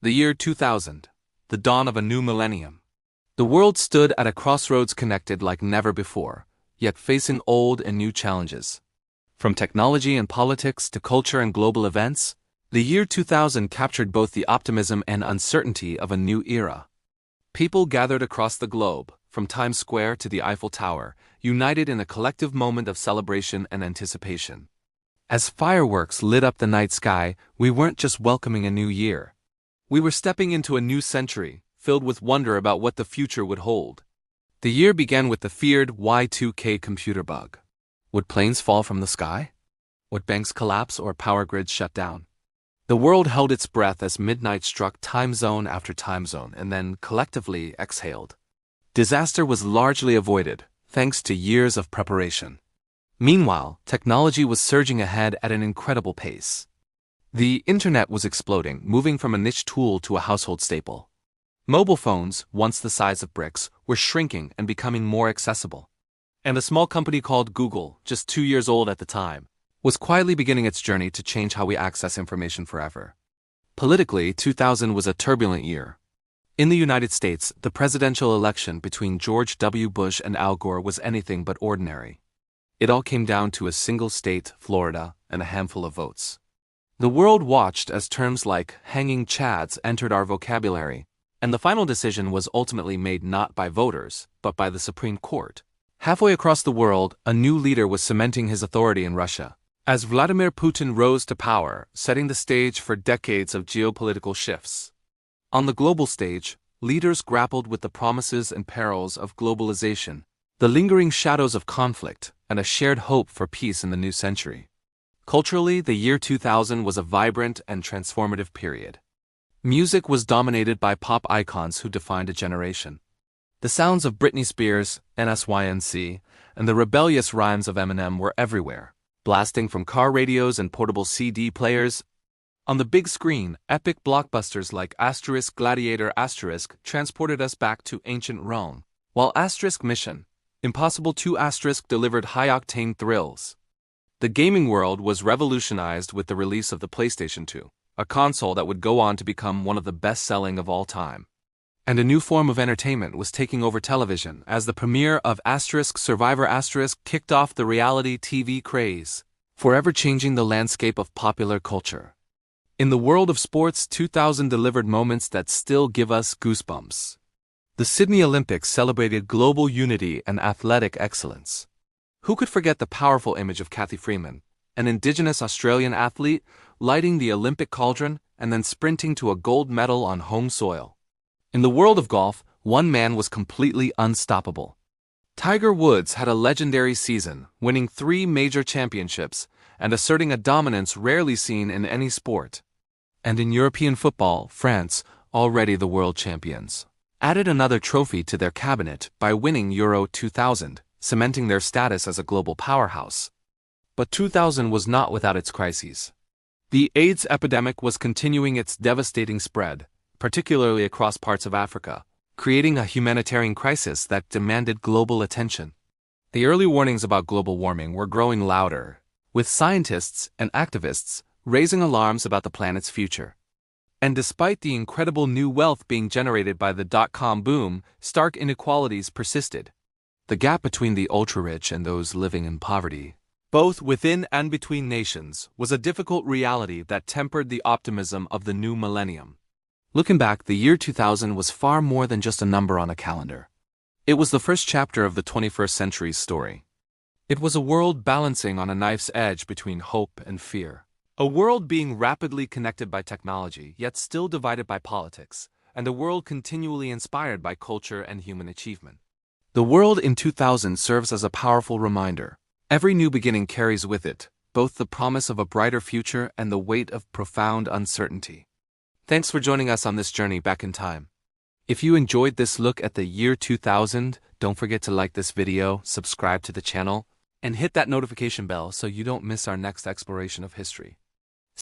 The year 2000, the dawn of a new millennium. The world stood at a crossroads, connected like never before, yet facing old and new challenges. From technology and politics to culture and global events, the year 2000 captured both the optimism and uncertainty of a new era. People gathered across the globe, from Times Square to the Eiffel Tower, united in a collective moment of celebration and anticipation. As fireworks lit up the night sky, we weren't just welcoming a new year. We were stepping into a new century, filled with wonder about what the future would hold. The year began with the feared Y2K computer bug. Would planes fall from the sky? Would banks collapse or power grids shut down? The world held its breath as midnight struck time zone after time zone and then collectively exhaled. Disaster was largely avoided, thanks to years of preparation. Meanwhile, technology was surging ahead at an incredible pace. The internet was exploding, moving from a niche tool to a household staple. Mobile phones, once the size of bricks, were shrinking and becoming more accessible. And a small company called Google, just 2 years old at the time, was quietly beginning its journey to change how we access information forever. Politically, 2000 was a turbulent year. In the United States, the presidential election between George W. Bush and Al Gore was anything but ordinary. It all came down to a single state, Florida, and a handful of votes. The world watched as terms like hanging chads entered our vocabulary, and the final decision was ultimately made not by voters, but by the Supreme Court. Halfway across the world, a new leader was cementing his authority in Russia, as Vladimir Putin rose to power, setting the stage for decades of geopolitical shifts. On the global stage, leaders grappled with the promises and perils of globalization, the lingering shadows of conflict, and a shared hope for peace in the new century. Culturally, the year 2000 was a vibrant and transformative period. Music was dominated by pop icons who defined a generation. The sounds of Britney Spears, NSYNC, and the rebellious rhymes of Eminem were everywhere, blasting from car radios and portable CD players. On the big screen, epic blockbusters like Gladiator transported us back to ancient Rome, while Mission: Impossible 2 delivered high-octane thrills. The gaming world was revolutionized with the release of the PlayStation 2, a console that would go on to become one of the best-selling of all time. And a new form of entertainment was taking over television as the premiere of Survivor kicked off the reality TV craze, forever changing the landscape of popular culture. In the world of sports, 2000 delivered moments that still give us goosebumps. The Sydney Olympics celebrated global unity and athletic excellence. Who could forget the powerful image of Cathy Freeman, an Indigenous Australian athlete, lighting the Olympic cauldron and then sprinting to a gold medal on home soil? In the world of golf, one man was completely unstoppable. Tiger Woods had a legendary season, winning 3 major championships and asserting a dominance rarely seen in any sport. And in European football, France, already the world champions, added another trophy to their cabinet by winning Euro 2000. Cementing their status as a global powerhouse. But 2000 was not without its crises. The AIDS epidemic was continuing its devastating spread, particularly across parts of Africa, creating a humanitarian crisis that demanded global attention. The early warnings about global warming were growing louder, with scientists and activists raising alarms about the planet's future. And despite the incredible new wealth being generated by the dot-com boom, stark inequalities persisted. The gap between the ultra-rich and those living in poverty, both within and between nations, was a difficult reality that tempered the optimism of the new millennium. Looking back, the year 2000 was far more than just a number on a calendar. It was the first chapter of the 21st century's story. It was a world balancing on a knife's edge between hope and fear. A world being rapidly connected by technology, yet still divided by politics, and a world continually inspired by culture and human achievement. The world in 2000 serves as a powerful reminder. Every new beginning carries with it both the promise of a brighter future and the weight of profound uncertainty. Thanks for joining us on this journey back in time. If you enjoyed this look at the year 2000, don't forget to like this video, subscribe to the channel, and hit that notification bell so you don't miss our next exploration of history.